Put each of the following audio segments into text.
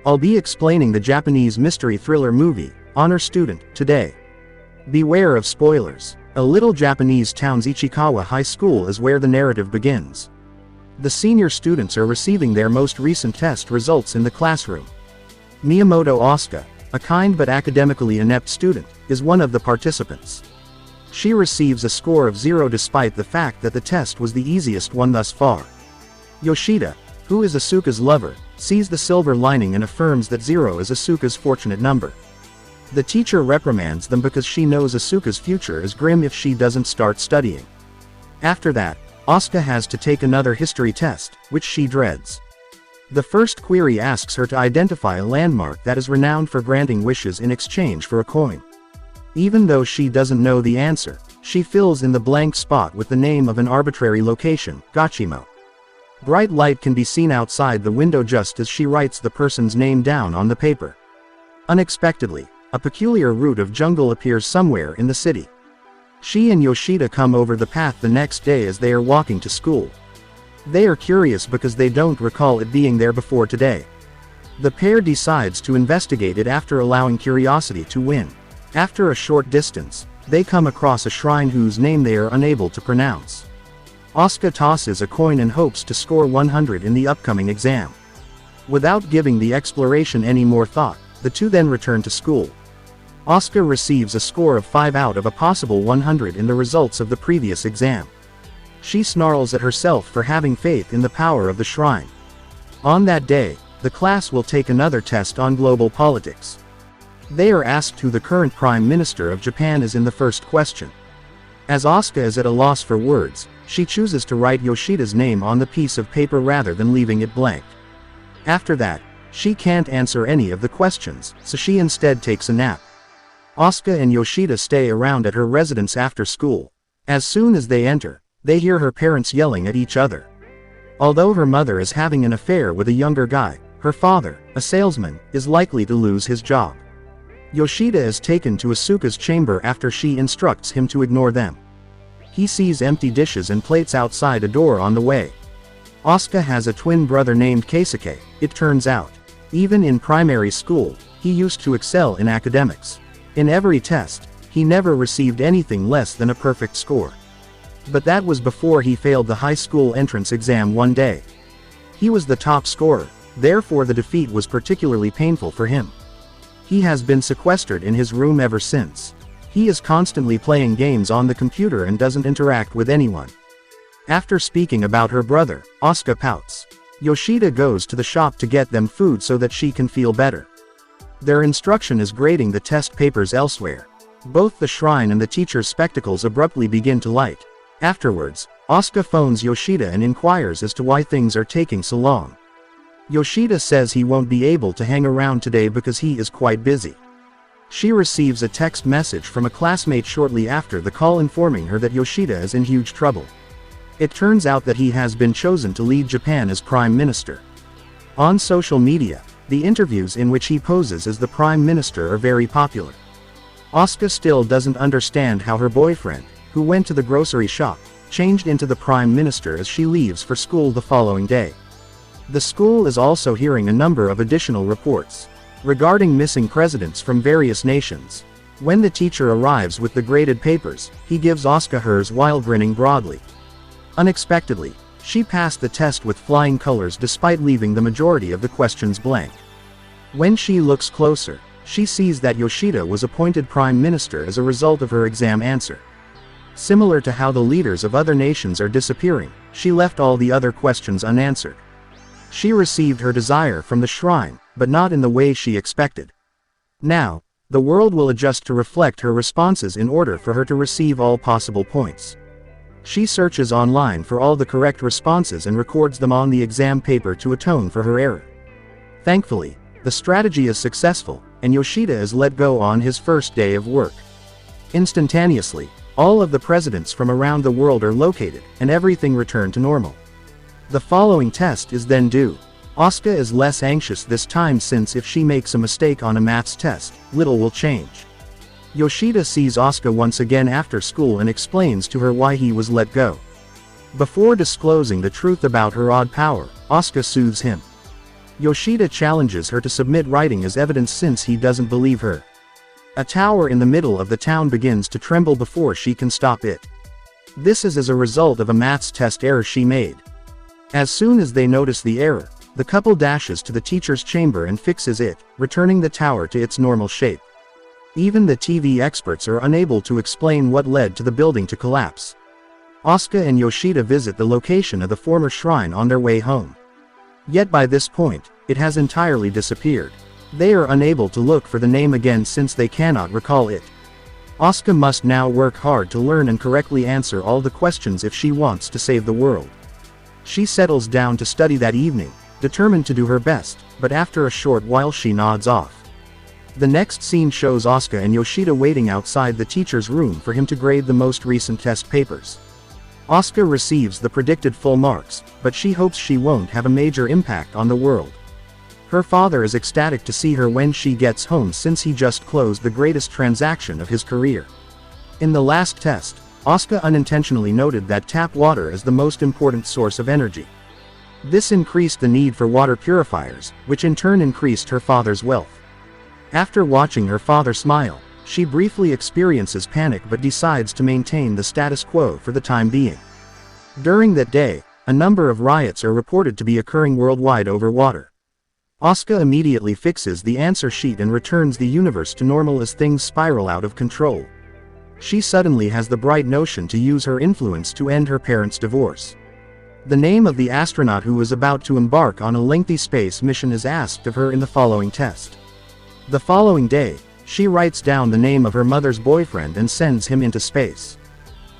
I'll be explaining the Japanese mystery thriller movie, Honor Student, today. Beware of spoilers. A little Japanese town's Ichikawa High School is where the narrative begins. The senior students are receiving their most recent test results in the classroom. Miyamoto Asuka, a kind but academically inept student, is one of the participants. She receives a score of 0 despite the fact that the test was the easiest one thus far. Yoshida, who is Asuka's lover, sees the silver lining and affirms that 0 is Asuka's fortunate number. The teacher reprimands them because she knows Asuka's future is grim if she doesn't start studying. After that, Asuka has to take another history test, which she dreads. The first query asks her to identify a landmark that is renowned for granting wishes in exchange for a coin. Even though she doesn't know the answer, she fills in the blank spot with the name of an arbitrary location, Gachimo. Bright light can be seen outside the window just as she writes the person's name down on the paper. Unexpectedly, a peculiar route of jungle appears somewhere in the city. She and Yoshida come over the path the next day as they are walking to school. They are curious because they don't recall it being there before today. The pair decides to investigate it after allowing curiosity to win. After a short distance, they come across a shrine whose name they are unable to pronounce. Asuka tosses a coin and hopes to score 100 in the upcoming exam. Without giving the exploration any more thought, the two then return to school. Asuka receives a score of 5 out of a possible 100 in the results of the previous exam. She snarls at herself for having faith in the power of the shrine. On that day, the class will take another test on global politics. They are asked who the current Prime Minister of Japan is in the first question. As Asuka is at a loss for words, she chooses to write Yoshida's name on the piece of paper rather than leaving it blank. After that, she can't answer any of the questions, so she instead takes a nap. Asuka and Yoshida stay around at her residence after school. As soon as they enter, they hear her parents yelling at each other. Although her mother is having an affair with a younger guy, her father, a salesman, is likely to lose his job. Yoshida is taken to Asuka's chamber after she instructs him to ignore them. He sees empty dishes and plates outside a door on the way. Asuka has a twin brother named Keisuke, it turns out. Even in primary school, he used to excel in academics. In every test, he never received anything less than a perfect score. But that was before he failed the high school entrance exam one day. He was the top scorer, therefore the defeat was particularly painful for him. He has been sequestered in his room ever since. He is constantly playing games on the computer and doesn't interact with anyone. After speaking about her brother, Asuka pouts. Yoshida goes to the shop to get them food so that she can feel better. Their instruction is grading the test papers elsewhere. Both the shrine and the teacher's spectacles abruptly begin to light. Afterwards, Asuka phones Yoshida and inquires as to why things are taking so long. Yoshida says he won't be able to hang around today because he is quite busy. She receives a text message from a classmate shortly after the call informing her that Yoshida is in huge trouble. It turns out that he has been chosen to lead Japan as Prime Minister. On social media, the interviews in which he poses as the Prime Minister are very popular. Asuka still doesn't understand how her boyfriend, who went to the grocery shop, changed into the Prime Minister as she leaves for school the following day. The school is also hearing a number of additional reports regarding missing presidents from various nations. When the teacher arrives with the graded papers, he gives Asuka hers while grinning broadly. Unexpectedly, she passed the test with flying colors despite leaving the majority of the questions blank. When she looks closer, she sees that Yoshida was appointed Prime Minister as a result of her exam answer. Similar to how the leaders of other nations are disappearing, she left all the other questions unanswered. She received her desire from the shrine, but not in the way she expected. Now, the world will adjust to reflect her responses in order for her to receive all possible points. She searches online for all the correct responses and records them on the exam paper to atone for her error. Thankfully, the strategy is successful, and Yoshida is let go on his first day of work. Instantaneously, all of the presidents from around the world are located, and everything returned to normal. The following test is then due. Asuka is less anxious this time since if she makes a mistake on a maths test, little will change. Yoshida sees Asuka once again after school and explains to her why he was let go. Before disclosing the truth about her odd power, Asuka soothes him. Yoshida challenges her to submit writing as evidence since he doesn't believe her. A tower in the middle of the town begins to tremble before she can stop it. This is as a result of a maths test error she made. As soon as they notice the error, the couple dashes to the teacher's chamber and fixes it, returning the tower to its normal shape. Even the TV experts are unable to explain what led to the building to collapse. Asuka and Yoshida visit the location of the former shrine on their way home. Yet by this point, it has entirely disappeared. They are unable to look for the name again since they cannot recall it. Asuka must now work hard to learn and correctly answer all the questions if she wants to save the world. She settles down to study that evening, determined to do her best, but after a short while she nods off. The next scene shows Asuka and Yoshida waiting outside the teacher's room for him to grade the most recent test papers. Asuka receives the predicted full marks, but she hopes she won't have a major impact on the world. Her father is ecstatic to see her when she gets home since he just closed the greatest transaction of his career. In the last test, Asuka unintentionally noted that tap water is the most important source of energy. This increased the need for water purifiers, which in turn increased her father's wealth. After watching her father smile, she briefly experiences panic but decides to maintain the status quo for the time being. During that day, a number of riots are reported to be occurring worldwide over water. Asuka immediately fixes the answer sheet and returns the universe to normal as things spiral out of control. She suddenly has the bright notion to use her influence to end her parents' divorce. The name of the astronaut who is about to embark on a lengthy space mission is asked of her in the following test. The following day, she writes down the name of her mother's boyfriend and sends him into space.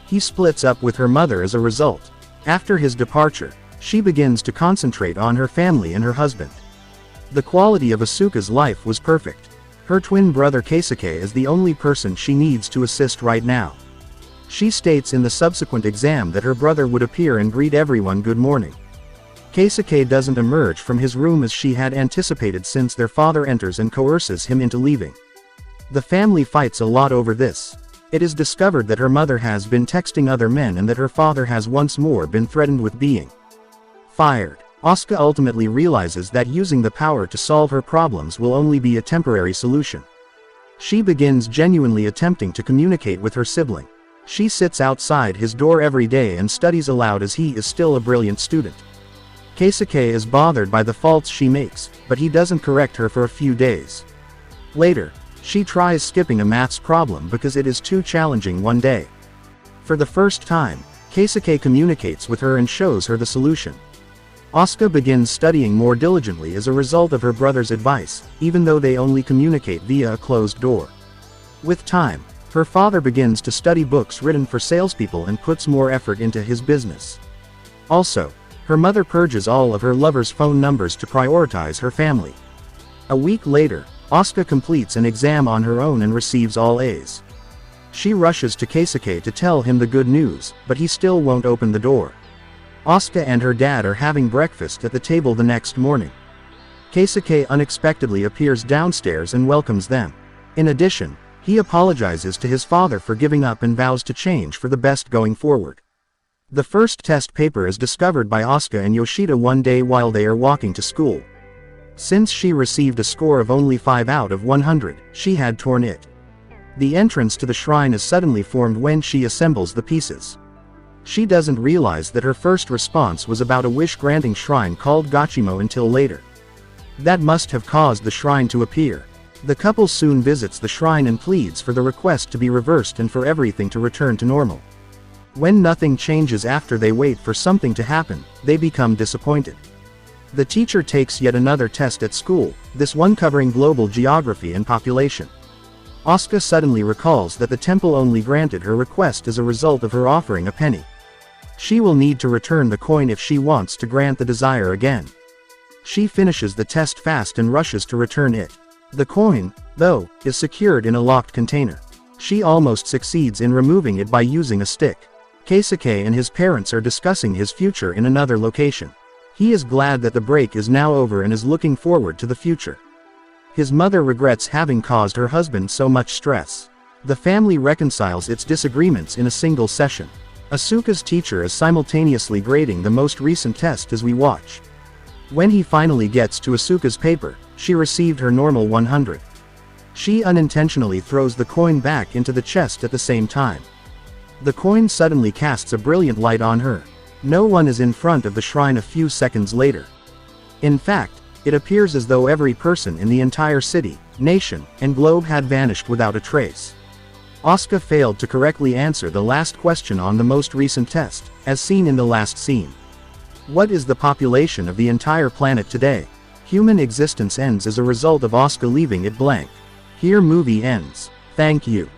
He splits up with her mother as a result. After his departure, she begins to concentrate on her family and her husband. The quality of Asuka's life was perfect. Her twin brother Keisuke is the only person she needs to assist right now. She states in the subsequent exam that her brother would appear and greet everyone good morning. Keisuke doesn't emerge from his room as she had anticipated since their father enters and coerces him into leaving. The family fights a lot over this. It is discovered that her mother has been texting other men and that her father has once more been threatened with being fired. Asuka ultimately realizes that using the power to solve her problems will only be a temporary solution. She begins genuinely attempting to communicate with her sibling. She sits outside his door every day and studies aloud as he is still a brilliant student. Keisuke is bothered by the faults she makes, but he doesn't correct her for a few days. Later, she tries skipping a maths problem because it is too challenging one day. For the first time, Keisuke communicates with her and shows her the solution. Asuka begins studying more diligently as a result of her brother's advice, even though they only communicate via a closed door. With time, her father begins to study books written for salespeople and puts more effort into his business. Also, her mother purges all of her lover's phone numbers to prioritize her family. A week later, Asuka completes an exam on her own and receives all A's. She rushes to Keisuke to tell him the good news, but he still won't open the door. Asuka and her dad are having breakfast at the table the next morning. Keisuke unexpectedly appears downstairs and welcomes them. In addition, he apologizes to his father for giving up and vows to change for the best going forward. The first test paper is discovered by Asuka and Yoshida one day while they are walking to school. Since she received a score of only 5 out of 100, she had torn it. The entrance to the shrine is suddenly formed when she assembles the pieces. She doesn't realize that her first response was about a wish-granting shrine called Gachimo until later. That must have caused the shrine to appear. The couple soon visits the shrine and pleads for the request to be reversed and for everything to return to normal. When nothing changes after they wait for something to happen, they become disappointed. The teacher takes yet another test at school, this one covering global geography and population. Asuka suddenly recalls that the temple only granted her request as a result of her offering a penny. She will need to return the coin if she wants to grant the desire again. She finishes the test fast and rushes to return it. The coin, though, is secured in a locked container. She almost succeeds in removing it by using a stick. Keisuke and his parents are discussing his future in another location. He is glad that the break is now over and is looking forward to the future. His mother regrets having caused her husband so much stress. The family reconciles its disagreements in a single session. Asuka's teacher is simultaneously grading the most recent test as we watch. When he finally gets to Asuka's paper, she received her normal 100. She unintentionally throws the coin back into the chest at the same time. The coin suddenly casts a brilliant light on her. No one is in front of the shrine a few seconds later. In fact, it appears as though every person in the entire city, nation, and globe had vanished without a trace. Asuka failed to correctly answer the last question on the most recent test, as seen in the last scene. What is the population of the entire planet today? Human existence ends as a result of Asuka leaving it blank. Here movie ends. Thank you.